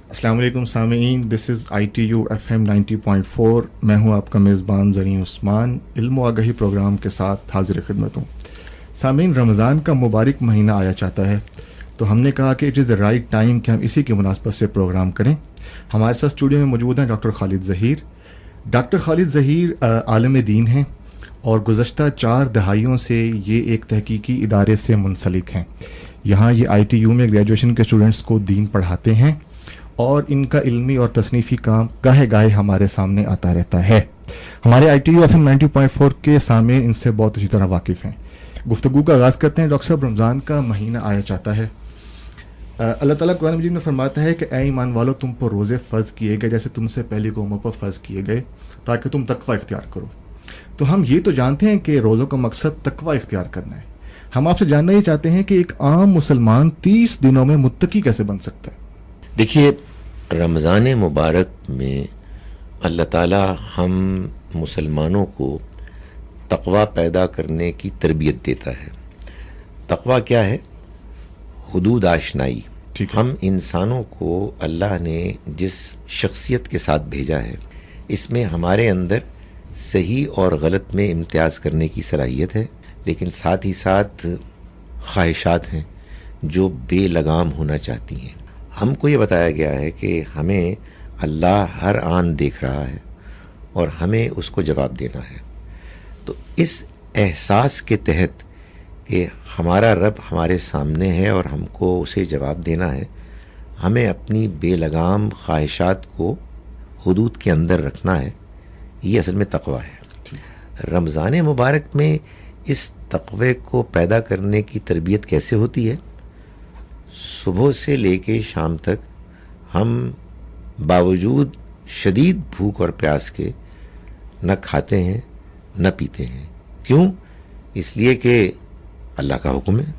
السلام علیکم سامعین، دس از ITU FM 90.4. میں ہوں آپ کا میزبان زرین عثمان، علم و آگہی پروگرام کے ساتھ حاضر خدمت ہوں. سامعین، رمضان کا مبارک مہینہ آیا چاہتا ہے، تو ہم نے کہا کہ it is the right time کہ ہم اسی کی مناسبت سے پروگرام کریں. ہمارے ساتھ اسٹوڈیو میں موجود ہیں ڈاکٹر خالد ظہیر. ڈاکٹر خالد ظہیر عالم دین ہیں اور گزشتہ 4 دہائیوں سے یہ ایک تحقیقی ادارے سے منسلک ہیں. یہاں یہ ITU میں گریجویشن کے اسٹوڈنٹس کو دین پڑھاتے ہیں اور ان کا علمی اور تصنیفی کام گاہے گاہے ہمارے سامنے آتا رہتا ہے. ہمارے ITU FM 90.4 کے سامعین ان سے بہت اچھی طرح واقف ہیں. گفتگو کا آغاز کرتے ہیں. ڈاکٹر صاحب، رمضان کا مہینہ آیا چاہتا ہے. اللہ تعالیٰ قرآن مجید میں فرماتا ہے کہ اے ایمان والو، تم پر روزے فرض کیے گئے جیسے تم سے پہلی قوموں پر فرض کیے گئے تاکہ تم تقوی اختیار کرو. تو ہم یہ تو جانتے ہیں کہ روزوں کا مقصد تقوی اختیار کرنا ہے. ہم آپ سے جاننا یہ چاہتے ہیں کہ ایک عام مسلمان 30 دنوں میں متقی کیسے بن سکتا ہے؟ دیکھیے، رمضان مبارک میں اللہ تعالیٰ ہم مسلمانوں کو تقوی پیدا کرنے کی تربیت دیتا ہے. تقوی کیا ہے؟ حدود آشنائی. ہم انسانوں کو اللہ نے جس شخصیت کے ساتھ بھیجا ہے، اس میں ہمارے اندر صحیح اور غلط میں امتیاز کرنے کی صلاحیت ہے، لیکن ساتھ ہی ساتھ خواہشات ہیں جو بے لگام ہونا چاہتی ہیں. ہم کو یہ بتایا گیا ہے کہ ہمیں اللہ ہر آن دیکھ رہا ہے اور ہمیں اس کو جواب دینا ہے. تو اس احساس کے تحت کہ ہمارا رب ہمارے سامنے ہے اور ہم کو اسے جواب دینا ہے، ہمیں اپنی بے لگام خواہشات کو حدود کے اندر رکھنا ہے. یہ اصل میں تقوی ہے. رمضان مبارک میں اس تقوی کو پیدا کرنے کی تربیت کیسے ہوتی ہے؟ صبح سے لے کے شام تک ہم باوجود شدید بھوک اور پیاس کے نہ کھاتے ہیں نہ پیتے ہیں. کیوں؟ اس لیے کہ اللہ کا حکم ہے،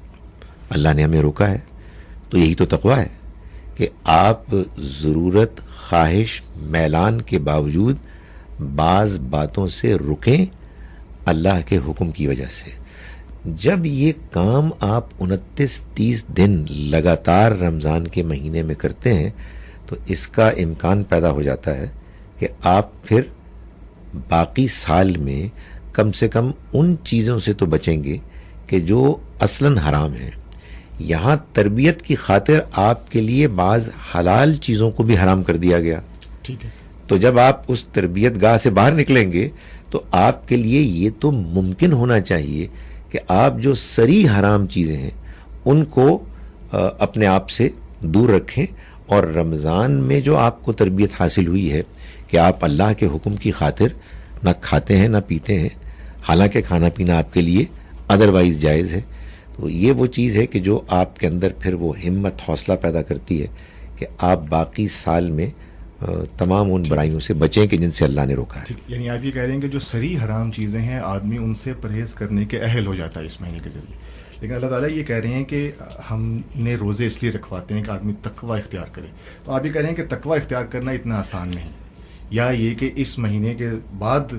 اللہ نے ہمیں روکا ہے. تو یہی تو تقوی ہے کہ آپ ضرورت، خواہش، میلان کے باوجود بعض باتوں سے رکیں اللہ کے حکم کی وجہ سے. جب یہ کام آپ 29-30 دن لگاتار رمضان کے مہینے میں کرتے ہیں تو اس کا امکان پیدا ہو جاتا ہے کہ آپ پھر باقی سال میں کم سے کم ان چیزوں سے تو بچیں گے کہ جو اصلاً حرام ہیں. یہاں تربیت کی خاطر آپ کے لیے بعض حلال چیزوں کو بھی حرام کر دیا گیا. ٹھیک ہے. تو جب آپ اس تربیت گاہ سے باہر نکلیں گے تو آپ کے لیے یہ تو ممکن ہونا چاہیے کہ آپ جو صریح حرام چیزیں ہیں ان کو اپنے آپ سے دور رکھیں. اور رمضان میں جو آپ کو تربیت حاصل ہوئی ہے کہ آپ اللہ کے حکم کی خاطر نہ کھاتے ہیں نہ پیتے ہیں، حالانکہ کھانا پینا آپ کے لیے ادروائز جائز ہے، تو یہ وہ چیز ہے کہ جو آپ کے اندر پھر وہ ہمت، حوصلہ پیدا کرتی ہے کہ آپ باقی سال میں تمام ان برائیوں سے بچیں کہ جن سے اللہ نے روکا ہے. یعنی آپ یہ کہہ رہے ہیں کہ جو صریح حرام چیزیں ہیں آدمی ان سے پرہیز کرنے کے اہل ہو جاتا ہے اس مہینے کے ذریعے. لیکن اللہ تعالیٰ یہ کہہ رہے ہیں کہ ہم نے روزے اس لیے رکھواتے ہیں کہ آدمی تقوی اختیار کرے. تو آپ یہ کہہ رہے ہیں کہ تقوی اختیار کرنا اتنا آسان نہیں، یا یہ کہ اس مہینے کے بعد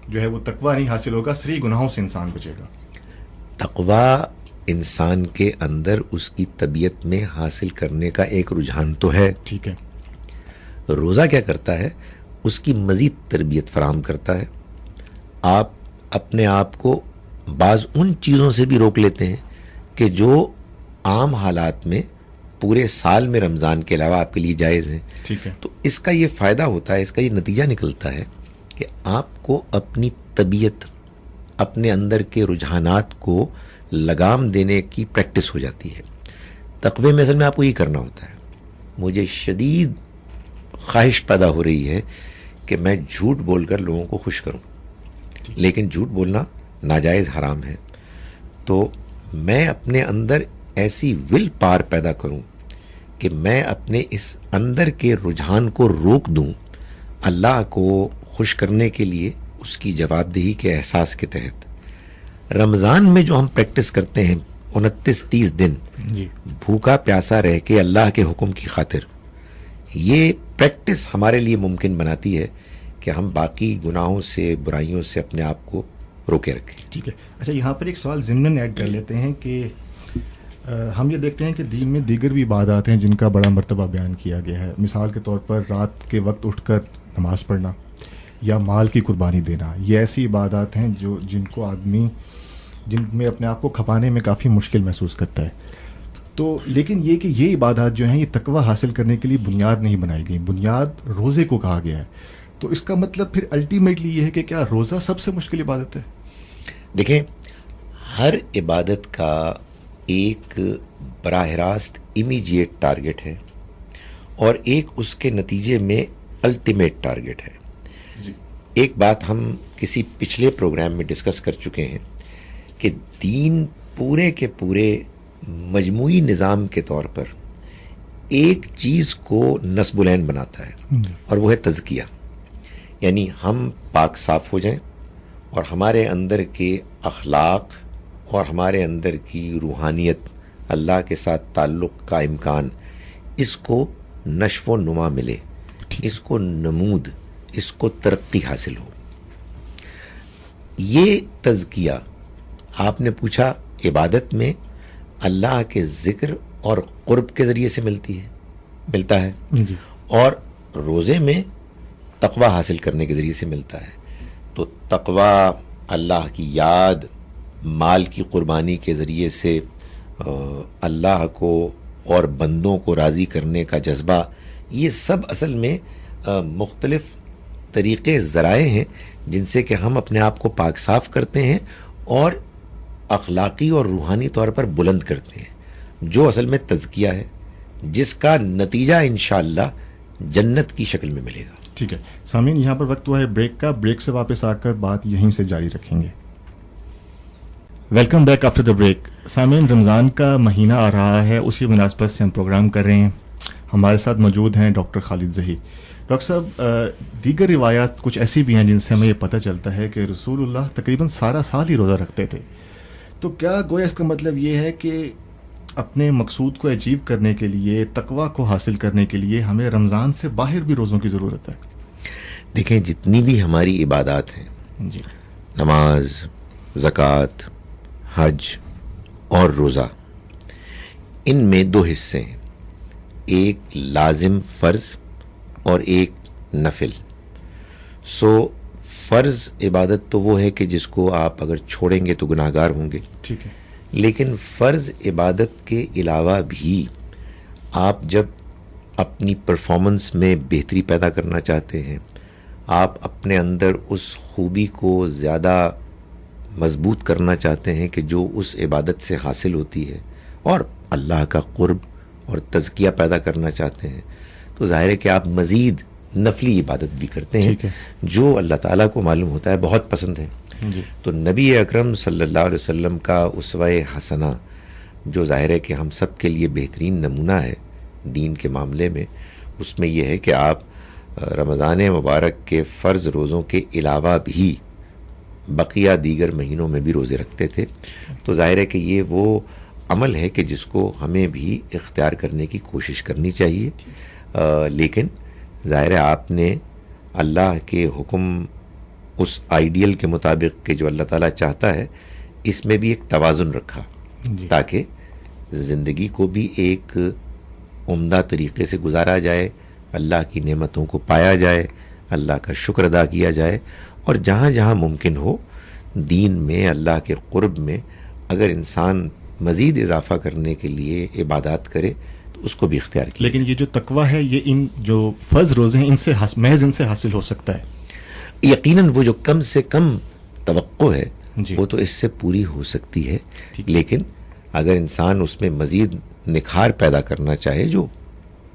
جو ہے وہ تقوی نہیں حاصل ہوگا، صریح گناہوں سے انسان بچے گا. تقوی انسان کے اندر اس کی طبیعت میں حاصل کرنے کا ایک رجحان تو ہے. ٹھیک ہے. روزہ کیا کرتا ہے؟ اس کی مزید تربیت فراہم کرتا ہے. آپ اپنے آپ کو بعض ان چیزوں سے بھی روک لیتے ہیں کہ جو عام حالات میں پورے سال میں رمضان کے علاوہ آپ کے لیے جائز ہیں. ٹھیک ہے. تو اس کا یہ فائدہ ہوتا ہے، اس کا یہ نتیجہ نکلتا ہے کہ آپ کو اپنی طبیعت، اپنے اندر کے رجحانات کو لگام دینے کی پریکٹس ہو جاتی ہے. تقوی میں اصل میں آپ کو یہ کرنا ہوتا ہے. مجھے شدید خواہش پیدا ہو رہی ہے کہ میں جھوٹ بول کر لوگوں کو خوش کروں، لیکن جھوٹ بولنا ناجائز حرام ہے. تو میں اپنے اندر ایسی ول پار پیدا کروں کہ میں اپنے اس اندر کے رجحان کو روک دوں اللہ کو خوش کرنے کے لیے، اس کی جواب دہی کے احساس کے تحت. رمضان میں جو ہم پریکٹس کرتے ہیں 29-30 دن بھوکا پیاسا رہ کے اللہ کے حکم کی خاطر، یہ پریکٹس ہمارے لیے ممکن بناتی ہے کہ ہم باقی گناہوں سے، برائیوں سے اپنے آپ کو روکے رکھیں. ٹھیک ہے. اچھا، یہاں پر ایک سوال ضمن ایڈ کر لیتے ہیں کہ ہم یہ دیکھتے ہیں کہ دین میں دیگر بھی عبادات ہیں جن کا بڑا مرتبہ بیان کیا گیا ہے. مثال کے طور پر رات کے وقت اٹھ کر نماز پڑھنا یا مال کی قربانی دینا, یہ ایسی عبادات ہیں جن کو آدمی جن میں اپنے آپ کو کھپانے میں کافی مشکل محسوس کرتا ہے. تو لیکن یہ کہ یہ عبادات جو ہیں یہ تقوی حاصل کرنے کے لیے بنیاد نہیں بنائی گئی, بنیاد روزے کو کہا گیا ہے. تو اس کا مطلب پھر الٹیمیٹلی یہ ہے کہ کیا روزہ سب سے مشکل عبادت ہے؟ دیکھیں, ہر عبادت کا ایک براہ راست امیجیٹ ٹارگٹ ہے اور ایک اس کے نتیجے میں الٹیمیٹ ٹارگٹ ہے. جی. ایک بات ہم کسی پچھلے پروگرام میں ڈسکس کر چکے ہیں کہ دین پورے کے پورے مجموعی نظام کے طور پر ایک چیز کو نصب العین بناتا ہے اور وہ ہے تزکیہ. یعنی ہم پاک صاف ہو جائیں اور ہمارے اندر کے اخلاق اور ہمارے اندر کی روحانیت, اللہ کے ساتھ تعلق کا امکان, اس کو نشو و نما ملے, اس کو نمود, اس کو ترقی حاصل ہو. یہ تزکیہ آپ نے پوچھا عبادت میں اللہ کے ذکر اور قرب کے ذریعے سے ملتا ہے جی. اور روزے میں تقوی حاصل کرنے کے ذریعے سے ملتا ہے. تو تقوی, اللہ کی یاد, مال کی قربانی کے ذریعے سے اللہ کو اور بندوں کو راضی کرنے کا جذبہ, یہ سب اصل میں مختلف طریقے, ذرائع ہیں جن سے کہ ہم اپنے آپ کو پاک صاف کرتے ہیں اور اخلاقی اور روحانی طور پر بلند کرتے ہیں, جو اصل میں تزکیہ ہے, جس کا نتیجہ انشاءاللہ جنت کی شکل میں ملے گا. ٹھیک ہے سامعین, یہاں پر وقت ہوا ہے بریک کا. بریک سے واپس آ کر بات یہیں سے جاری رکھیں گے. Welcome back after the break. سامعین, رمضان کا مہینہ آ رہا ہے, اسی مناسبت سے ہم پروگرام کر رہے ہیں. ہمارے ساتھ موجود ہیں ڈاکٹر خالد ظہیر. ڈاکٹر صاحب, دیگر روایات کچھ ایسی بھی ہیں جن سے ہمیں یہ پتہ چلتا ہے کہ رسول اللہ تقریباً سارا سال ہی روزہ رکھتے تھے. تو کیا گویا اس کا مطلب یہ ہے کہ اپنے مقصود کو اچیو کرنے کے لیے, تقوی کو حاصل کرنے کے لیے ہمیں رمضان سے باہر بھی روزوں کی ضرورت ہے؟ دیکھیں, جتنی بھی ہماری عبادات ہیں, جی, نماز, زکوٰۃ, حج اور روزہ, ان میں دو حصے ہیں, ایک لازم فرض اور ایک نفل. فرض عبادت تو وہ ہے کہ جس کو آپ اگر چھوڑیں گے تو گناہ گار ہوں گے. ٹھیک ہے. لیکن فرض عبادت کے علاوہ بھی آپ جب اپنی پرفارمنس میں بہتری پیدا کرنا چاہتے ہیں, آپ اپنے اندر اس خوبی کو زیادہ مضبوط کرنا چاہتے ہیں کہ جو اس عبادت سے حاصل ہوتی ہے, اور اللہ کا قرب اور تزکیہ پیدا کرنا چاہتے ہیں, تو ظاہر ہے کہ آپ مزید نفلی عبادت بھی کرتے ہیں جو اللہ تعالیٰ کو معلوم ہوتا ہے بہت پسند ہے. جی. تو نبی اکرم صلی اللہ علیہ وسلم کا اسوہ حسنہ, جو ظاہر ہے کہ ہم سب کے لیے بہترین نمونہ ہے دین کے معاملے میں, اس میں یہ ہے کہ آپ رمضان مبارک کے فرض روزوں کے علاوہ بھی بقیہ دیگر مہینوں میں بھی روزے رکھتے تھے. تو ظاہر ہے کہ یہ وہ عمل ہے کہ جس کو ہمیں بھی اختیار کرنے کی کوشش کرنی چاہیے. لیکن ظاہر ہے آپ نے اللہ کے حکم اس آئیڈیل کے مطابق کہ جو اللہ تعالیٰ چاہتا ہے, اس میں بھی ایک توازن رکھا تاکہ زندگی کو بھی ایک عمدہ طریقے سے گزارا جائے, اللہ کی نعمتوں کو پایا جائے, اللہ کا شکر ادا کیا جائے, اور جہاں جہاں ممکن ہو دین میں, اللہ کے قرب میں اگر انسان مزید اضافہ کرنے کے لیے عبادات کرے تو اس کو بھی اختیار کیا. لیکن یہ جو تقویٰ ہے یہ ان جو فرض روزے ہیں محض ان سے حاصل ہو سکتا ہے. یقیناً وہ جو کم سے کم توقع ہے جی. وہ تو اس سے پوری ہو سکتی ہے, لیکن اگر انسان اس میں مزید نکھار پیدا کرنا چاہے, جو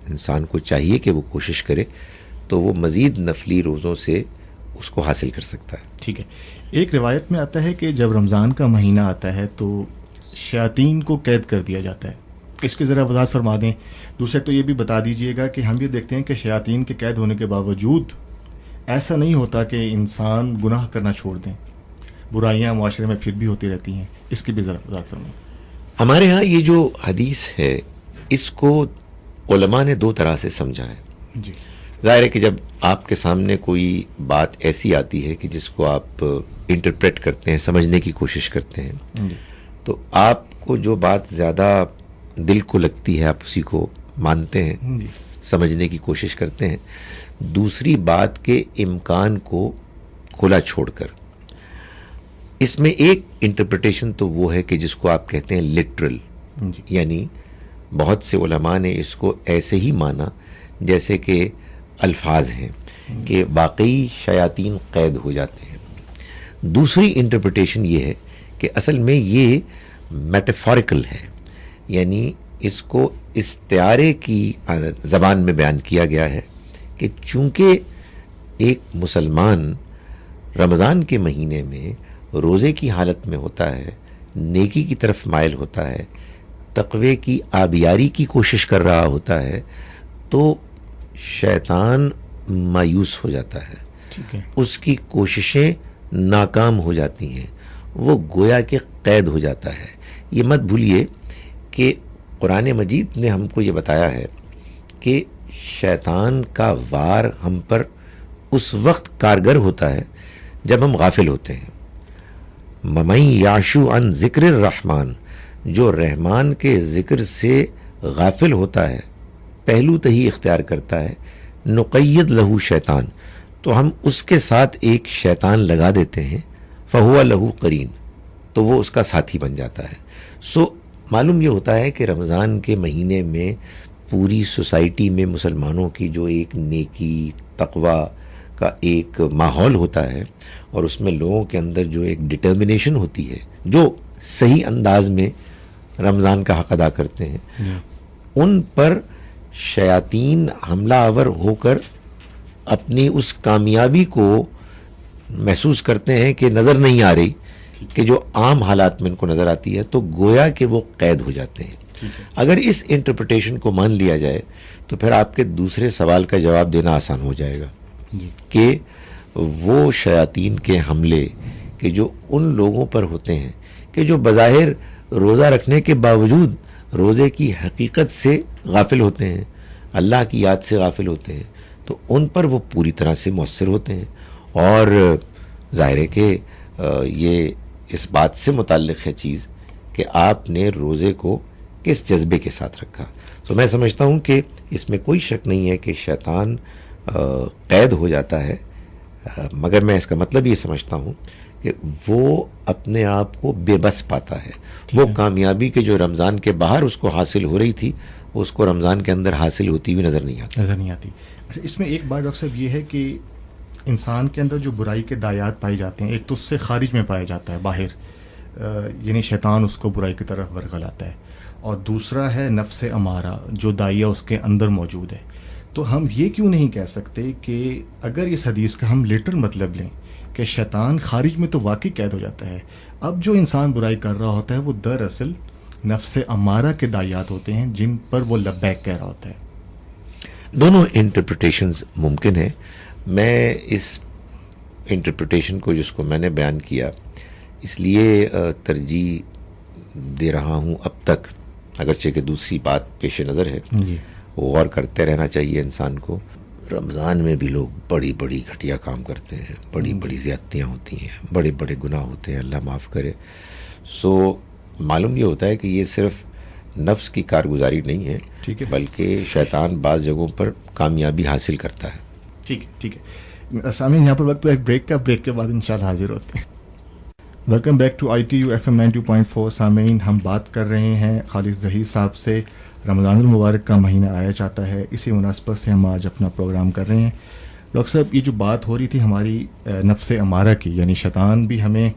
انسان کو چاہیے کہ وہ کوشش کرے, تو وہ مزید نفلی روزوں سے اس کو حاصل کر سکتا ہے. ٹھیک ہے. ایک روایت میں آتا ہے کہ جب رمضان کا مہینہ آتا ہے تو شیاطین کو قید کر دیا جاتا ہے. اس کی ذرا وضاحت فرما دیں. دوسرے تو یہ بھی بتا دیجئے گا کہ ہم یہ دیکھتے ہیں کہ شیاطین کے قید ہونے کے باوجود ایسا نہیں ہوتا کہ انسان گناہ کرنا چھوڑ دیں, برائیاں معاشرے میں پھر بھی ہوتی رہتی ہیں. اس کی بھی ذرا وضاحت فرمائیں. ہمارے ہاں یہ جو حدیث ہے اس کو علماء نے دو طرح سے سمجھا ہے. جی. ظاہر ہے کہ جب آپ کے سامنے کوئی بات ایسی آتی ہے کہ جس کو آپ انٹرپریٹ کرتے ہیں, سمجھنے کی کوشش کرتے ہیں, جی. تو آپ کو جو بات زیادہ دل کو لگتی ہے آپ اسی کو مانتے ہیں، جی سمجھنے کی کوشش کرتے ہیں، دوسری بات کے امکان کو کھلا چھوڑ کر. اس میں ایک انٹرپریٹیشن تو وہ ہے کہ جس کو آپ کہتے ہیں لٹرل، جی یعنی بہت سے علماء نے اس کو ایسے ہی مانا جیسے کہ الفاظ ہیں کہ واقعی شیاطین قید ہو جاتے ہیں. دوسری انٹرپریٹیشن یہ ہے کہ اصل میں یہ میٹافوریکل ہے، یعنی اس کو استعارے کی زبان میں بیان کیا گیا ہے کہ چونکہ ایک مسلمان رمضان کے مہینے میں روزے کی حالت میں ہوتا ہے، نیکی کی طرف مائل ہوتا ہے، تقوی کی آبیاری کی کوشش کر رہا ہوتا ہے، تو شیطان مایوس ہو جاتا ہے، ٹھیک ہے. اس کی کوششیں ناکام ہو جاتی ہیں، وہ گویا کہ قید ہو جاتا ہے. یہ مت بھولیے کہ قرآن مجید نے ہم کو یہ بتایا ہے کہ شیطان کا وار ہم پر اس وقت کارگر ہوتا ہے جب ہم غافل ہوتے ہیں. مَمَن یعشو عن ذکر الرحمن، جو رحمان کے ذکر سے غافل ہوتا ہے، پہلو تہی اختیار کرتا ہے، نقید لہو شیطان، تو ہم اس کے ساتھ ایک شیطان لگا دیتے ہیں، فہو لہو قرین، تو وہ اس کا ساتھی بن جاتا ہے. سو معلوم یہ ہوتا ہے کہ رمضان کے مہینے میں پوری سوسائٹی میں مسلمانوں کی جو ایک نیکی تقوی کا ایک ماحول ہوتا ہے، اور اس میں لوگوں کے اندر جو ایک ڈٹرمنیشن ہوتی ہے، جو صحیح انداز میں رمضان کا حق ادا کرتے ہیں، ان پر شیاطین حملہ آور ہو کر اپنی اس کامیابی کو محسوس کرتے ہیں کہ نظر نہیں آ رہی، کہ جو عام حالات میں ان کو نظر آتی ہے، تو گویا کہ وہ قید ہو جاتے ہیں. اگر اس انٹرپریٹیشن کو مان لیا جائے تو پھر آپ کے دوسرے سوال کا جواب دینا آسان ہو جائے گا کہ وہ شیاطین کے حملے کہ جو ان لوگوں پر ہوتے ہیں کہ جو بظاہر روزہ رکھنے کے باوجود روزے کی حقیقت سے غافل ہوتے ہیں، اللہ کی یاد سے غافل ہوتے ہیں، تو ان پر وہ پوری طرح سے مؤثر ہوتے ہیں. اور ظاہر ہے کہ یہ اس بات سے متعلق ہے چیز کہ آپ نے روزے کو کس جذبے کے ساتھ رکھا. تو میں سمجھتا ہوں کہ اس میں کوئی شک نہیں ہے کہ شیطان قید ہو جاتا ہے، مگر میں اس کا مطلب یہ سمجھتا ہوں کہ وہ اپنے آپ کو بے بس پاتا ہے. وہ کامیابی کے جو رمضان کے باہر اس کو حاصل ہو رہی تھی، اس کو رمضان کے اندر حاصل ہوتی ہوئی نظر نہیں آتی. اچھا، اس میں ایک بات ڈاکٹر صاحب یہ ہے کہ انسان کے اندر جو برائی کے دایات پائے جاتے ہیں، ایک تو اس سے خارج میں پایا جاتا ہے باہر، یعنی شیطان اس کو برائی کی طرف ورگلاتا ہے، اور دوسرا ہے نفس امارہ جو دائیا اس کے اندر موجود ہے. تو ہم یہ کیوں نہیں کہہ سکتے کہ اگر اس حدیث کا ہم لیٹر مطلب لیں کہ شیطان خارج میں تو واقعی قید ہو جاتا ہے، اب جو انسان برائی کر رہا ہوتا ہے وہ دراصل نفس امارہ کے دایات ہوتے ہیں جن پر وہ لبیک کہہ رہا ہوتا ہے. دونوں انٹرپریٹیشنز ممکن ہیں. میں اس انٹرپریٹیشن کو جس کو میں نے بیان کیا اس لیے ترجیح دے رہا ہوں اب تک، اگرچہ کہ دوسری بات پیش نظر ہے، غور کرتے رہنا چاہیے انسان کو. رمضان میں بھی لوگ بڑی بڑی گھٹیا کام کرتے ہیں، بڑی بڑی زیادتیاں ہوتی ہیں، بڑے بڑے گناہ ہوتے ہیں، اللہ معاف کرے. سو معلوم یہ ہوتا ہے کہ یہ صرف نفس کی کارگزاری نہیں ہے، بلکہ شیطان بعض جگہوں پر کامیابی حاصل کرتا ہے. ٹھیک ہے سامعین، یہاں پر وقت تو ایک بریک کا، بریک کے بعد انشاءاللہ حاضر ہوتے ہیں. Welcome back to ITU FM 90.4. سامعین، ہم بات کر رہے ہیں خالد ظہیر صاحب سے. رمضان المبارک کا مہینہ آیا چاہتا ہے، اسی مناسبت سے ہم آج اپنا پروگرام کر رہے ہیں. ڈاکٹر صاحب، یہ جو بات ہو رہی تھی ہماری نفس امارہ کی، یعنی شیطان بھی ہمیں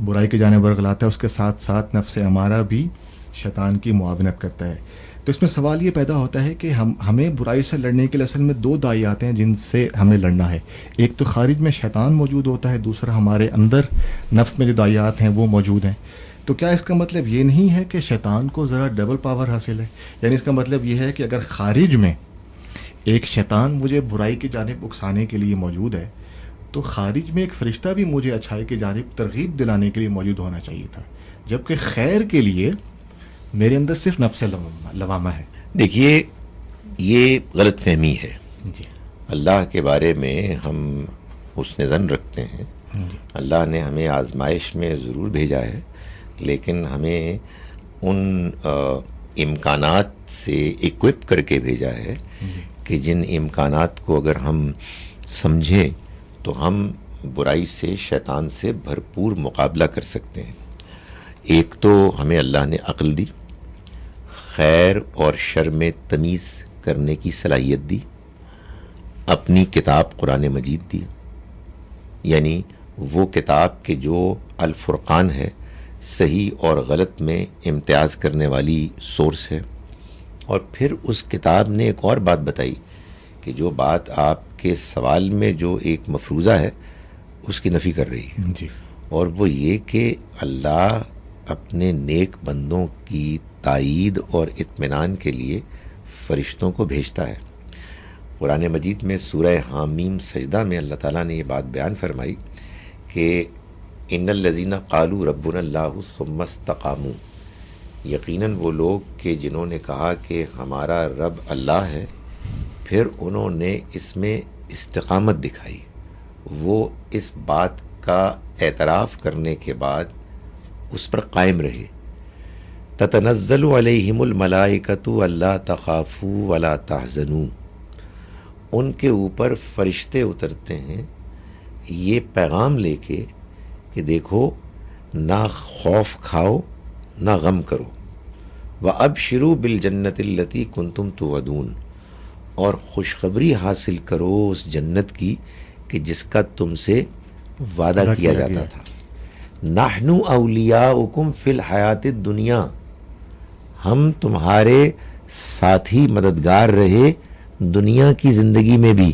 برائی کی جانب ورگلاتا ہے، اس کے ساتھ ساتھ نفس امارہ بھی شیطان کی معاونت کرتا ہے. تو اس میں سوال یہ پیدا ہوتا ہے کہ ہمیں برائی سے لڑنے کے لیے اصل میں دو داعیات ہیں جن سے ہمیں لڑنا ہے. ایک تو خارج میں شیطان موجود ہوتا ہے، دوسرا ہمارے اندر نفس میں جو داعیات ہیں وہ موجود ہیں. تو کیا اس کا مطلب یہ نہیں ہے کہ شیطان کو ذرا ڈبل پاور حاصل ہے؟ یعنی اس کا مطلب یہ ہے کہ اگر خارج میں ایک شیطان مجھے برائی کی جانب اکسانے کے لیے موجود ہے، تو خارج میں ایک فرشتہ بھی مجھے اچھائی کی جانب ترغیب دلانے کے لیے موجود ہونا چاہیے تھا، جبکہ خیر کے لیے میرے اندر صرف نفس لوامہ ہے. دیکھیے، یہ غلط فہمی ہے. اللہ کے بارے میں ہم حسن ظن رکھتے ہیں. اللہ نے ہمیں آزمائش میں ضرور بھیجا ہے، لیکن ہمیں ان امکانات سے اکوپ کر کے بھیجا ہے کہ جن امکانات کو اگر ہم سمجھیں تو ہم برائی سے، شیطان سے بھرپور مقابلہ کر سکتے ہیں. ایک تو ہمیں اللہ نے عقل دی، خیر اور شر میں تمیز کرنے کی صلاحیت دی، اپنی کتاب قرآن مجید دی، یعنی وہ کتاب کہ جو الفرقان ہے، صحیح اور غلط میں امتیاز کرنے والی سورس ہے. اور پھر اس کتاب نے ایک اور بات بتائی کہ جو بات آپ کے سوال میں جو ایک مفروضہ ہے اس کی نفی کر رہی ہے جی. اور وہ یہ کہ اللہ اپنے نیک بندوں کی تائید اور اطمینان کے لیے فرشتوں کو بھیجتا ہے. قرآن مجید میں سورہ حامیم سجدہ میں اللہ تعالیٰ نے یہ بات بیان فرمائی کہ ان الذین قالوا ربنا اللہ ثم استقاموا، یقیناً وہ لوگ کہ جنہوں نے کہا کہ ہمارا رب اللہ ہے، پھر انہوں نے اس میں استقامت دکھائی، وہ اس بات کا اعتراف کرنے کے بعد اس پر قائم رہے. تتنزل علیہم الملائکۃ الا تخافوا ولا تحزنوا، ان کے اوپر فرشتے اترتے ہیں یہ پیغام لے کے کہ دیکھو نہ خوف کھاؤ نہ غم کرو. وَأَبْشِرُوا بِالْجَنَّةِ الَّتِي كُنْتُمْ تُوعَدُونَ، اور خوشخبری حاصل کرو اس جنت کی کہ جس کا تم سے وعدہ کیا جاتا تھا. نَحْنُ أَوْلِيَاؤُكُمْ فِي الْحَيَاةِ الدُّنْيَا، ہم تمہارے ساتھی مددگار رہے دنیا کی زندگی میں بھی،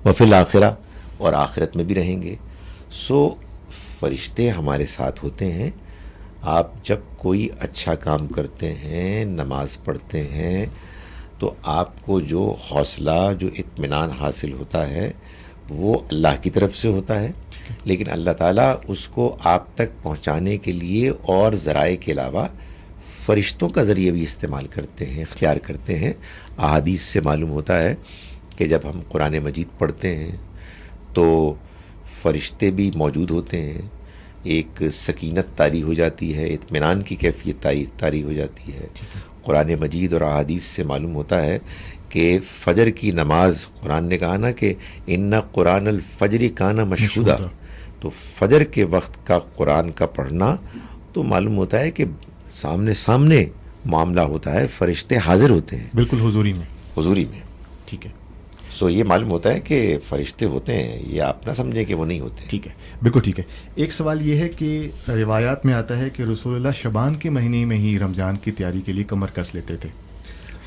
وَفِي الْآخِرَةِ، اور آخرت میں بھی رہیں گے. سو فرشتے ہمارے ساتھ ہوتے ہیں. آپ جب کوئی اچھا کام کرتے ہیں، نماز پڑھتے ہیں، تو آپ کو جو حوصلہ، جو اطمینان حاصل ہوتا ہے وہ اللہ کی طرف سے ہوتا ہے، لیکن اللہ تعالیٰ اس کو آپ تک پہنچانے کے لیے اور ذرائع کے علاوہ فرشتوں کا ذریعہ بھی استعمال کرتے ہیں، اختیار کرتے ہیں. احادیث سے معلوم ہوتا ہے کہ جب ہم قرآن مجید پڑھتے ہیں تو فرشتے بھی موجود ہوتے ہیں، ایک سکینت طاری ہو جاتی ہے، اطمینان کی کیفیت طاری ہو جاتی ہے. قرآن مجید اور احادیث سے معلوم ہوتا ہے کہ فجر کی نماز، قرآن نے کہا نا کہ ان قرآن الفجر کان مشہودا، تو فجر کے وقت کا قرآن کا پڑھنا تو معلوم ہوتا ہے کہ سامنے سامنے معاملہ ہوتا ہے، فرشتے حاضر ہوتے ہیں بالکل حضوری میں. ٹھیک ہے. سو یہ معلوم ہوتا ہے کہ فرشتے ہوتے ہیں، یہ آپ نہ سمجھیں کہ وہ نہیں ہوتے. ٹھیک ہے، بالکل ٹھیک ہے. ایک سوال یہ ہے کہ روایات میں آتا ہے کہ رسول اللہ شعبان کے مہینے میں ہی رمضان کی تیاری کے لیے کمر کس لیتے تھے.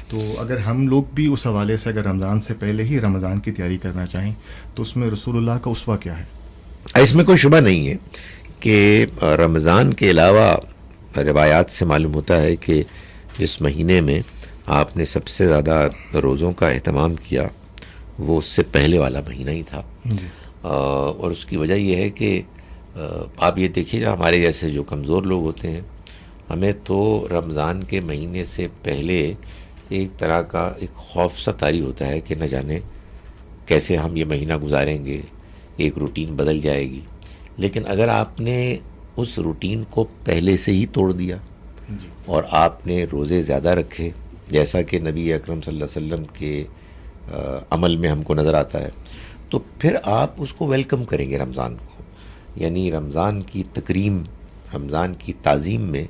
تو اگر ہم لوگ بھی اس حوالے سے اگر رمضان سے پہلے ہی رمضان کی تیاری کرنا چاہیں تو اس میں رسول اللہ کا اسوہ کیا ہے؟ اس میں کوئی شبہ نہیں ہے کہ رمضان کے علاوہ روایات سے معلوم ہوتا ہے کہ جس مہینے میں آپ نے سب سے زیادہ روزوں کا اہتمام کیا وہ اس سے پہلے والا مہینہ ہی تھا. جی. اور اس کی وجہ یہ ہے کہ آپ یہ دیکھیے گا ہمارے جیسے جو کمزور لوگ ہوتے ہیں، ہمیں تو رمضان کے مہینے سے پہلے ایک طرح کا ایک خوف سا طاری ہوتا ہے کہ نہ جانے کیسے ہم یہ مہینہ گزاریں گے، ایک روٹین بدل جائے گی. لیکن اگر آپ نے اس روٹین کو پہلے سے ہی توڑ دیا اور آپ نے روزے زیادہ رکھے، جیسا کہ نبی اکرم صلی اللہ علیہ وسلم کے عمل میں ہم کو نظر آتا ہے، تو پھر آپ اس کو ویلکم کریں گے رمضان کو. یعنی رمضان کی تکریم، رمضان کی تعظیم میں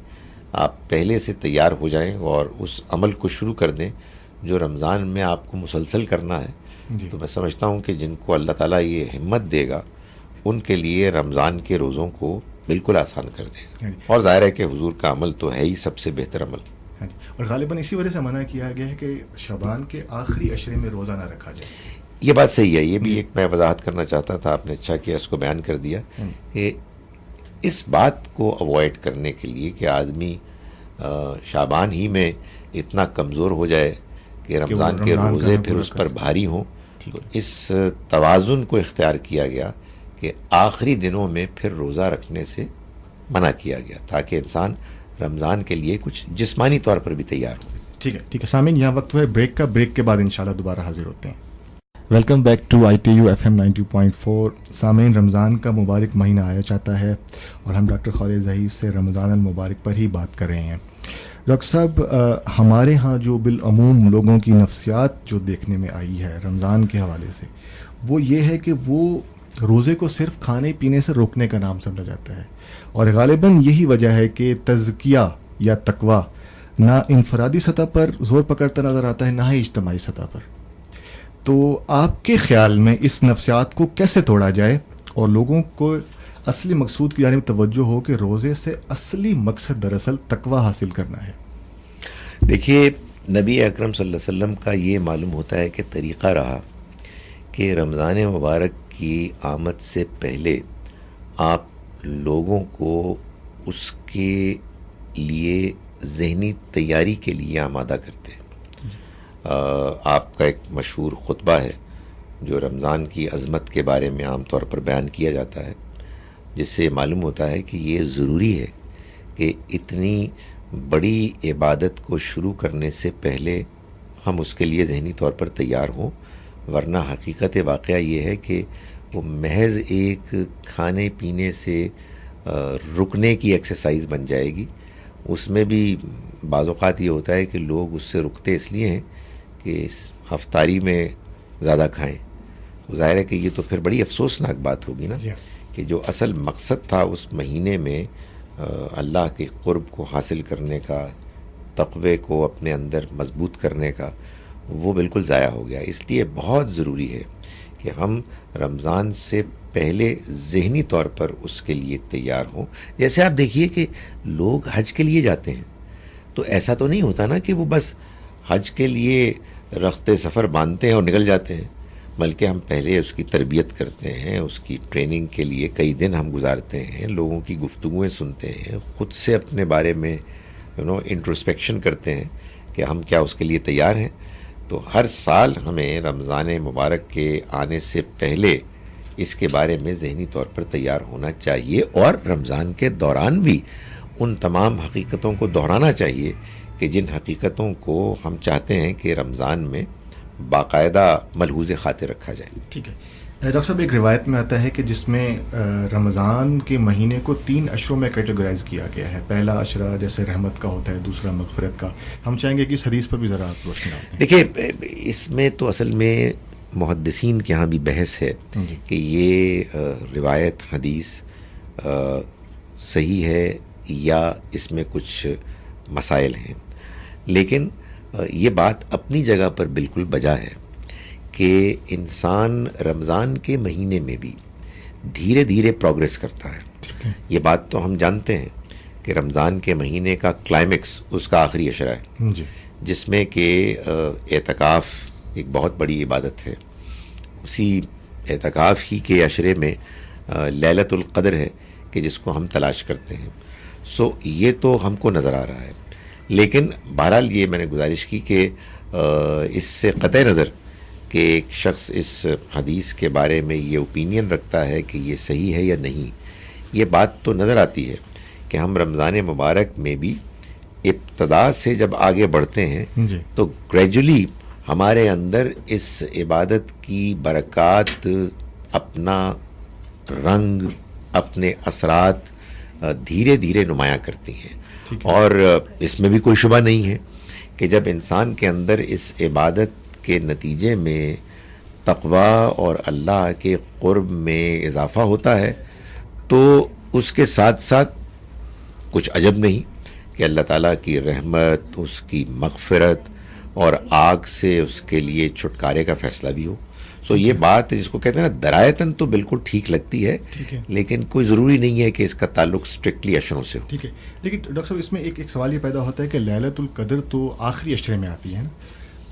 آپ پہلے سے تیار ہو جائیں اور اس عمل کو شروع کر دیں جو رمضان میں آپ کو مسلسل کرنا ہے. تو میں سمجھتا ہوں کہ جن کو اللہ تعالیٰ یہ ہمت دے گا ان کے لیے رمضان کے روزوں کو بالکل آسان کر دے گا. اور ظاہر ہے کہ حضور کا عمل تو ہے ہی سب سے بہتر عمل. اور غالباً اسی وجہ سے منع کیا گیا ہے کہ شعبان کے آخری عشرے میں روزہ نہ رکھا جائے. یہ بات صحیح ہے. یہ بھی ایک میں وضاحت کرنا چاہتا تھا، آپ نے اچھا کیا اس کو بیان کر دیا کہ اس بات کو اوائڈ کرنے کے لیے کہ آدمی شعبان ہی میں اتنا کمزور ہو جائے کہ رمضان کے روزے پھر اس پر بھاری ہوں، تو اس توازن کو اختیار کیا گیا کہ آخری دنوں میں پھر روزہ رکھنے سے منع کیا گیا تاکہ انسان رمضان کے لیے کچھ جسمانی طور پر بھی تیار ہو. ٹھیک ہے سامعین، یہاں وقت ہے بریک کا. بریک کے بعد انشاءاللہ دوبارہ حاضر ہوتے ہیں. Welcome back to ITU FM 90.4. سامعین، رمضان کا مبارک مہینہ آیا چاہتا ہے اور ہم ڈاکٹر خالد ظہیر سے رمضان المبارک پر ہی بات کر رہے ہیں. ڈاکٹر صاحب ہمارے ہاں جو بالعموم لوگوں کی نفسیات جو دیکھنے میں آئی ہے رمضان کے حوالے سے، وہ یہ ہے کہ وہ روزے کو صرف کھانے پینے سے روکنے کا نام سمجھا جاتا ہے، اور غالباً یہی وجہ ہے کہ تزکیہ یا تقویٰ نہ انفرادی سطح پر زور پکڑتا نظر آتا ہے، نہ ہی اجتماعی سطح پر. تو آپ کے خیال میں اس نفسیات کو کیسے توڑا جائے اور لوگوں کو اصلی مقصود کی جانب توجہ ہو کہ روزے سے اصلی مقصد دراصل تقویٰ حاصل کرنا ہے؟ دیکھیے، نبی اکرم صلی اللہ علیہ وسلم کا یہ معلوم ہوتا ہے کہ طریقہ رہا کہ رمضان مبارک کی آمد سے پہلے آپ لوگوں کو اس کے لیے ذہنی تیاری کے لیے آمادہ کرتے ہیں. آپ کا ایک مشہور خطبہ ہے جو رمضان کی عظمت کے بارے میں عام طور پر بیان کیا جاتا ہے، جس سے معلوم ہوتا ہے کہ یہ ضروری ہے کہ اتنی بڑی عبادت کو شروع کرنے سے پہلے ہم اس کے لیے ذہنی طور پر تیار ہوں، ورنہ حقیقت واقعہ یہ ہے کہ وہ محض ایک کھانے پینے سے رکنے کی ایکسرسائز بن جائے گی. اس میں بھی بعض اوقات یہ ہوتا ہے کہ لوگ اس سے رکتے اس لیے ہیں کہ افطاری میں زیادہ کھائیں. ظاہر ہے کہ یہ تو پھر بڑی افسوسناک بات ہوگی نا کہ جو اصل مقصد تھا اس مہینے میں اللہ کے قرب کو حاصل کرنے کا، تقوی کو اپنے اندر مضبوط کرنے کا، وہ بالکل ضائع ہو گیا. اس لیے بہت ضروری ہے کہ ہم رمضان سے پہلے ذہنی طور پر اس کے لیے تیار ہوں. جیسے آپ دیکھیے کہ لوگ حج کے لیے جاتے ہیں تو ایسا تو نہیں ہوتا نا کہ وہ بس حج کے لیے رخت سفر باندھتے ہیں اور نکل جاتے ہیں، بلکہ ہم پہلے اس کی تربیت کرتے ہیں، اس کی ٹریننگ کے لیے کئی دن ہم گزارتے ہیں، لوگوں کی گفتگویں سنتے ہیں، خود سے اپنے بارے میں انٹروسپیکشن کرتے ہیں کہ ہم کیا اس کے لیے تیار ہیں. تو ہر سال ہمیں رمضان مبارک کے آنے سے پہلے اس کے بارے میں ذہنی طور پر تیار ہونا چاہیے، اور رمضان کے دوران بھی ان تمام حقیقتوں کو دہرانا چاہیے کہ جن حقیقتوں کو ہم چاہتے ہیں کہ رمضان میں باقاعدہ ملحوظ خاطر رکھا جائے. ٹھیک ہے ڈاکٹر صاحب، ایک روایت میں آتا ہے کہ جس میں رمضان کے مہینے کو 3 اشروں میں کیٹیگرائز کیا گیا ہے. پہلا اشرہ جیسے رحمت کا ہوتا ہے، دوسرا مغفرت کا. ہم چاہیں گے کہ اس حدیث پر بھی ذرا آپ روشنی ڈالیں. دیکھیے، اس میں تو اصل میں محدثین کے ہاں بھی بحث ہے کہ یہ روایت حدیث صحیح ہے یا اس میں کچھ مسائل ہیں، لیکن یہ بات اپنی جگہ پر بالکل بجا ہے کہ انسان رمضان کے مہینے میں بھی دھیرے دھیرے پروگریس کرتا ہے. یہ بات تو ہم جانتے ہیں کہ رمضان کے مہینے کا کلائمیکس اس کا آخری اشرہ ہے، جس میں کہ اعتکاف ایک بہت بڑی عبادت ہے. اسی اعتکاف ہی کے اشرے میں لیلۃ القدر ہے کہ جس کو ہم تلاش کرتے ہیں. یہ تو ہم کو نظر آ رہا ہے، لیکن بہرحال یہ میں نے گزارش کی کہ اس سے قطع نظر کہ ایک شخص اس حدیث کے بارے میں یہ اوپینین رکھتا ہے کہ یہ صحیح ہے یا نہیں، یہ بات تو نظر آتی ہے کہ ہم رمضان مبارک میں بھی ابتدا سے جب آگے بڑھتے ہیں تو گریجولی ہمارے اندر اس عبادت کی برکات اپنا رنگ، اپنے اثرات دھیرے دھیرے نمایاں کرتی ہیں. اور اس میں بھی کوئی شبہ نہیں ہے کہ جب انسان کے اندر اس عبادت کے نتیجے میں تقوی اور اللہ کے قرب میں اضافہ ہوتا ہے تو اس کے ساتھ ساتھ کچھ عجب نہیں کہ اللہ تعالیٰ کی رحمت، اس کی مغفرت اور آگ سے اس کے لیے چھٹکارے کا فیصلہ بھی ہو. یہ بات جس کو کہتے ہیں نا درایتاً تو بالکل ٹھیک لگتی ہے، لیکن کوئی ضروری نہیں ہے کہ اس کا تعلق اسٹرکٹلی اشروں سے ہو. ٹھیک ہے، لیکن ڈاکٹر صاحب اس میں ایک سوال یہ پیدا ہوتا ہے کہ لیلۃ القدر تو آخری اشرے میں آتی ہے نا،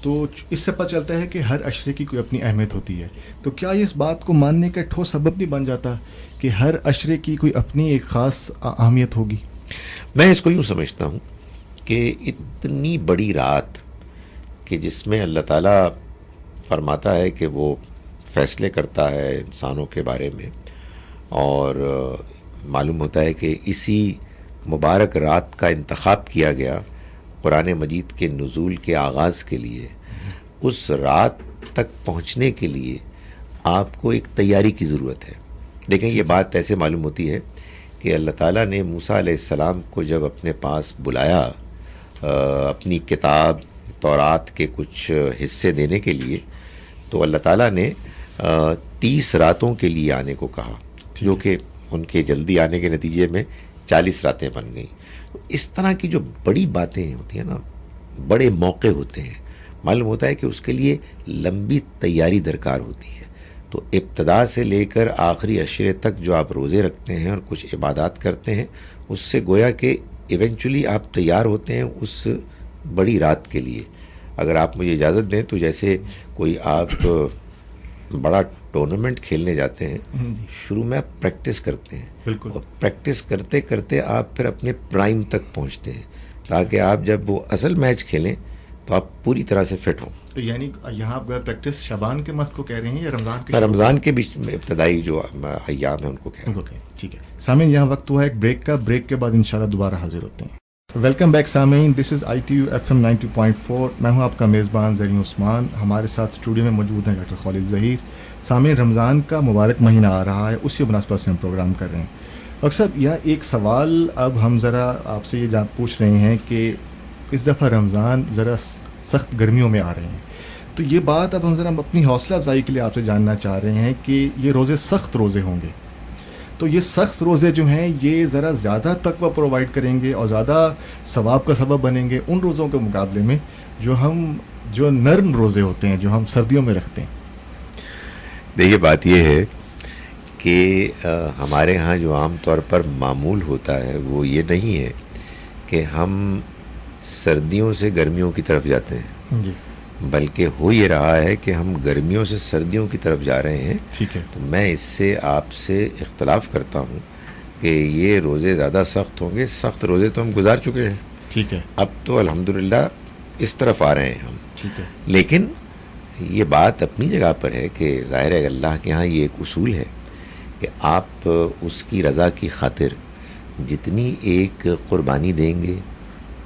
تو اس سے پتہ چلتا ہے کہ ہر اشرے کی کوئی اپنی اہمیت ہوتی ہے. تو کیا اس بات کو ماننے کا ٹھوس سبب نہیں بن جاتا کہ ہر اشرے کی کوئی اپنی ایک خاص اہمیت ہوگی؟ میں اس کو یوں سمجھتا ہوں کہ اتنی بڑی رات کہ جس میں اللہ تعالیٰ فرماتا ہے کہ وہ فیصلے کرتا ہے انسانوں کے بارے میں، اور معلوم ہوتا ہے کہ اسی مبارک رات کا انتخاب کیا گیا قرآن مجید کے نزول کے آغاز کے لیے. اس رات تک پہنچنے کے لیے آپ کو ایک تیاری کی ضرورت ہے. دیکھیں، یہ بات ایسے معلوم ہوتی ہے کہ اللہ تعالیٰ نے موسیٰ علیہ السلام کو جب اپنے پاس بلایا اپنی کتاب تورات کے کچھ حصے دینے کے لیے، تو اللہ تعالیٰ نے 30 راتوں کے لیے آنے کو کہا، جو کہ ان کے جلدی آنے کے نتیجے میں 40 راتیں بن گئیں. اس طرح کی جو بڑی باتیں ہوتی ہیں نا، بڑے موقع ہوتے ہیں، معلوم ہوتا ہے کہ اس کے لیے لمبی تیاری درکار ہوتی ہے. تو ابتدا سے لے کر آخری عشرے تک جو آپ روزے رکھتے ہیں اور کچھ عبادات کرتے ہیں، اس سے گویا کہ ایونچولی آپ تیار ہوتے ہیں اس بڑی رات کے لیے. اگر آپ مجھے اجازت دیں تو جیسے کوئی آپ بڑا ٹورنامنٹ کھیلنے جاتے ہیں، شروع میں آپ پریکٹس کرتے ہیں، بالکل، اور پریکٹس کرتے کرتے آپ پھر اپنے پرائم تک پہنچتے ہیں، تاکہ آپ جب وہ اصل میچ کھیلیں تو آپ پوری طرح سے فٹ ہوں. تو یعنی یہاں آپ پریکٹس شعبان کے مت کو کہہ رہے ہیں یا رمضان رمضان کے بیچ میں ابتدائی جو ایام ہیں ان کو کہہ رہے ہیں. ٹھیک ہے سامعین، یہاں وقت ہوا ہے ایک بریک کا. بریک کے بعد انشاءاللہ دوبارہ حاضر ہوتے ہیں. ویلکم بیک سامعین، دس از ITU FM 90.4. میں ہوں آپ کا میزبان زرین عثمان. ہمارے ساتھ اسٹوڈیو میں موجود ہیں ڈاکٹر خالد ظہیر. سامعین، رمضان کا مبارک مہینہ آ رہا ہے، اسی مناسبت سے ہم پروگرام کر رہے ہیں. ڈاکٹر صاحب، یہ ایک سوال اب ہم ذرا آپ سے یہ پوچھ رہے ہیں کہ اس دفعہ رمضان ذرا سخت گرمیوں میں آ رہے ہیں، تو یہ بات اب ہم ذرا اپنی حوصلہ افزائی کے لیے آپ سے جاننا چاہ رہے ہیں کہ یہ روزے سخت روزے ہوں گے، تو یہ سخت روزے جو ہیں یہ ذرا زیادہ تقویٰ پرووائڈ کریں گے اور زیادہ ثواب کا سبب بنیں گے ان روزوں کے مقابلے میں جو نرم روزے ہوتے ہیں جو ہم سردیوں میں رکھتے ہیں. دیکھیے، بات یہ ہے کہ ہمارے ہاں جو عام طور پر معمول ہوتا ہے وہ یہ نہیں ہے کہ ہم سردیوں سے گرمیوں کی طرف جاتے ہیں، جی، بلکہ ہو یہ رہا ہے کہ ہم گرمیوں سے سردیوں کی طرف جا رہے ہیں. ٹھیک ہے. تو میں اس سے آپ سے اختلاف کرتا ہوں کہ یہ روزے زیادہ سخت ہوں گے. سخت روزے تو ہم گزار چکے ہیں، ٹھیک ہے، اب تو الحمدللہ اس طرف آ رہے ہیں ہم. ٹھیک ہے. لیکن یہ بات اپنی جگہ پر ہے کہ ظاہر ہے اللہ کے ہاں یہ ایک اصول ہے کہ آپ اس کی رضا کی خاطر جتنی ایک قربانی دیں گے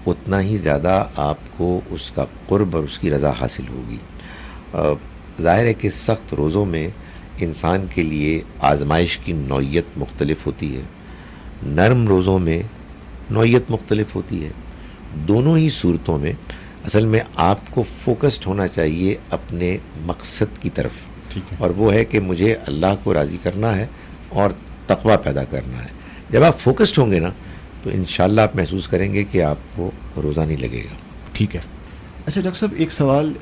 اتنا ہی زیادہ آپ کو اس کا قرب اور اس کی رضا حاصل ہوگی. ظاہر ہے کہ سخت روزوں میں انسان کے لیے آزمائش کی نوعیت مختلف ہوتی ہے، نرم روزوں میں نوعیت مختلف ہوتی ہے. دونوں ہی صورتوں میں اصل میں آپ کو فوکسڈ ہونا چاہیے اپنے مقصد کی طرف، ٹھیک ہے، اور وہ ہے کہ مجھے اللہ کو راضی کرنا ہے اور تقویٰ پیدا کرنا ہے. جب آپ فوکسڈ ہوں گے نا تو انشاءاللہ آپ محسوس کریں گے کہ آپ کو روزہ نہیں لگے گا. ٹھیک ہے. اچھا ڈاکٹر صاحب، ایک سوال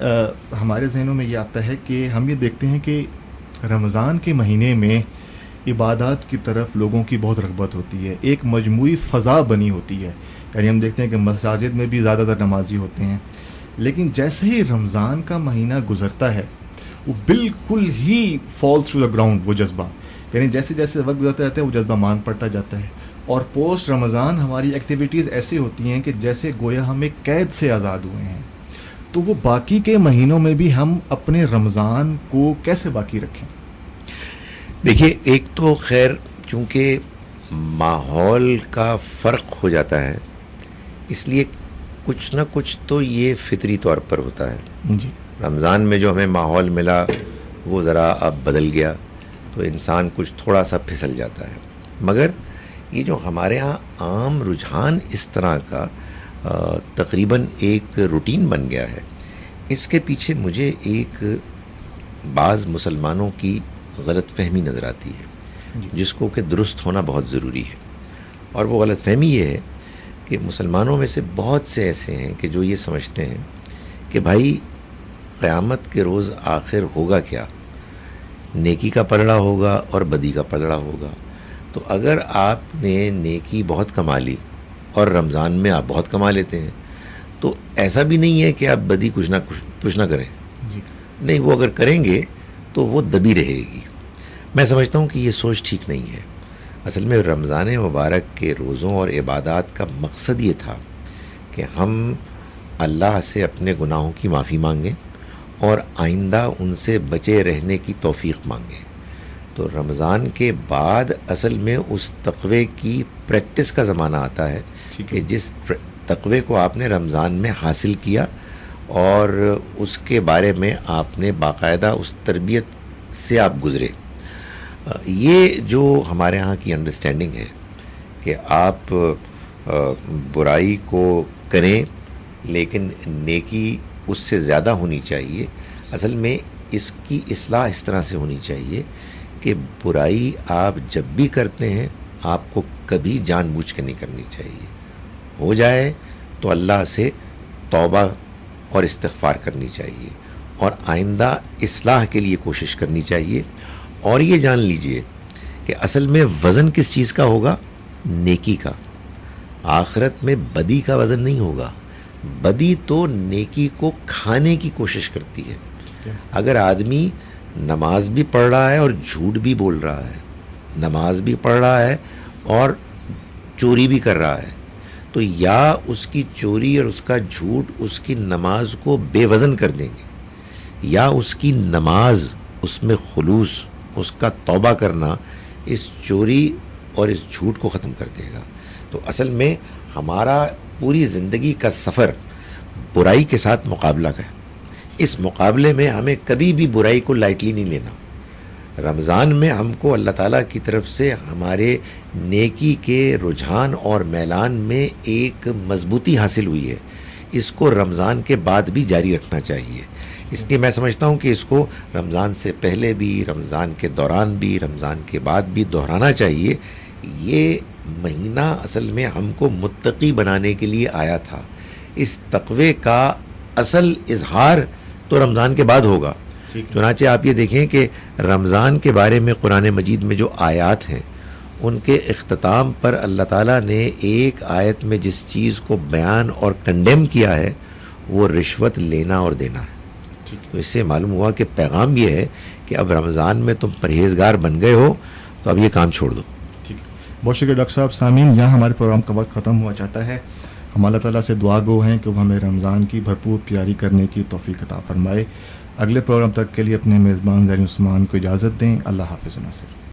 ہمارے ذہنوں میں یہ آتا ہے کہ ہم یہ دیکھتے ہیں کہ رمضان کے مہینے میں عبادات کی طرف لوگوں کی بہت رغبت ہوتی ہے، ایک مجموعی فضا بنی ہوتی ہے. یعنی ہم دیکھتے ہیں کہ مساجد میں بھی زیادہ تر نمازی ہوتے ہیں، لیکن جیسے ہی رمضان کا مہینہ گزرتا ہے وہ بالکل ہی فالز ٹو دا گراؤنڈ، وہ جذبہ، یعنی جیسے جیسے وقت گزرتا جاتا ہے وہ جذبہ مان پڑتا جاتا ہے. اور پوسٹ رمضان ہماری ایکٹیویٹیز ایسی ہوتی ہیں کہ جیسے گویا ہم ایک قید سے آزاد ہوئے ہیں. تو وہ باقی کے مہینوں میں بھی ہم اپنے رمضان کو کیسے باقی رکھیں؟ دیکھیے، ایک تو خیر چونکہ ماحول کا فرق ہو جاتا ہے، اس لیے کچھ نہ کچھ تو یہ فطری طور پر ہوتا ہے. جی، رمضان میں جو ہمیں ماحول ملا وہ ذرا اب بدل گیا تو انسان کچھ تھوڑا سا پھسل جاتا ہے. مگر یہ جو ہمارے ہاں عام رجحان اس طرح کا تقریباً ایک روٹین بن گیا ہے، اس کے پیچھے مجھے ایک بعض مسلمانوں کی غلط فہمی نظر آتی ہے، جس کو کہ درست ہونا بہت ضروری ہے. اور وہ غلط فہمی یہ ہے کہ مسلمانوں میں سے بہت سے ایسے ہیں کہ جو یہ سمجھتے ہیں کہ بھائی قیامت کے روز آخر ہوگا کیا، نیکی کا پلڑا ہوگا اور بدی کا پلڑا ہوگا. تو اگر آپ نے نیکی بہت کما لی اور رمضان میں آپ بہت کما لیتے ہیں تو ایسا بھی نہیں ہے کہ آپ بدی کچھ نہ کریں. جی، نہیں، وہ اگر کریں گے تو وہ دبی رہے گی. میں سمجھتا ہوں کہ یہ سوچ ٹھیک نہیں ہے. اصل میں رمضان مبارک کے روزوں اور عبادات کا مقصد یہ تھا کہ ہم اللہ سے اپنے گناہوں کی معافی مانگیں اور آئندہ ان سے بچے رہنے کی توفیق مانگیں. تو رمضان کے بعد اصل میں اس تقوی کی پریکٹس کا زمانہ آتا ہے کہ جس تقوی کو آپ نے رمضان میں حاصل کیا اور اس کے بارے میں آپ نے باقاعدہ اس تربیت سے آپ گزرے. یہ جو ہمارے ہاں کی انڈرسٹینڈنگ ہے کہ آپ برائی کو کریں لیکن نیکی اس سے زیادہ ہونی چاہیے. اصل میں اس کی اصلاح اس طرح سے ہونی چاہیے کہ برائی آپ جب بھی کرتے ہیں آپ کو کبھی جان بوجھ کے نہیں کرنی چاہیے. ہو جائے تو اللہ سے توبہ اور استغفار کرنی چاہیے اور آئندہ اصلاح کے لیے کوشش کرنی چاہیے. اور یہ جان لیجئے کہ اصل میں وزن کس چیز کا ہوگا؟ نیکی کا. آخرت میں بدی کا وزن نہیں ہوگا. بدی تو نیکی کو کھانے کی کوشش کرتی ہے. اگر آدمی نماز بھی پڑھ رہا ہے اور جھوٹ بھی بول رہا ہے، نماز بھی پڑھ رہا ہے اور چوری بھی کر رہا ہے، تو یا اس کی چوری اور اس کا جھوٹ اس کی نماز کو بے وزن کر دیں گے، یا اس کی نماز، اس میں خلوص، اس کا توبہ کرنا اس چوری اور اس جھوٹ کو ختم کر دے گا. تو اصل میں ہمارا پوری زندگی کا سفر برائی کے ساتھ مقابلہ کا ہے. اس مقابلے میں ہمیں کبھی بھی برائی کو لائٹلی نہیں لینا. رمضان میں ہم کو اللہ تعالیٰ کی طرف سے ہمارے نیکی کے رجحان اور میلان میں ایک مضبوطی حاصل ہوئی ہے. اس کو رمضان کے بعد بھی جاری رکھنا چاہیے. اس لیے میں سمجھتا ہوں کہ اس کو رمضان سے پہلے بھی، رمضان کے دوران بھی، رمضان کے بعد بھی دہرانا چاہیے. یہ مہینہ اصل میں ہم کو متقی بنانے کے لیے آیا تھا. اس تقوی کا اصل اظہار تو رمضان کے بعد ہوگا. چنانچہ آپ یہ دیکھیں کہ رمضان کے بارے میں قرآن مجید میں جو آیات ہیں ان کے اختتام پر اللہ تعالیٰ نے ایک آیت میں جس چیز کو بیان اور کنڈیم کیا ہے وہ رشوت لینا اور دینا ہے. تو اس سے معلوم ہوا کہ پیغام یہ ہے کہ اب رمضان میں تم پرہیزگار بن گئے ہو تو اب یہ کام چھوڑ دو. بہت شکریہ ڈاکٹر صاحب. سامعین، یہاں ہمارے پروگرام کا وقت ختم ہوا چاہتا ہے. ہم اللہ تعالیٰ سے دعا گو ہیں کہ وہ ہمیں رمضان کی بھرپور پیاری کرنے کی توفیق عطا فرمائے. اگلے پروگرام تک کے لیے اپنے میزبان زرین عثمان کو اجازت دیں. اللہ حافظ. ناصر.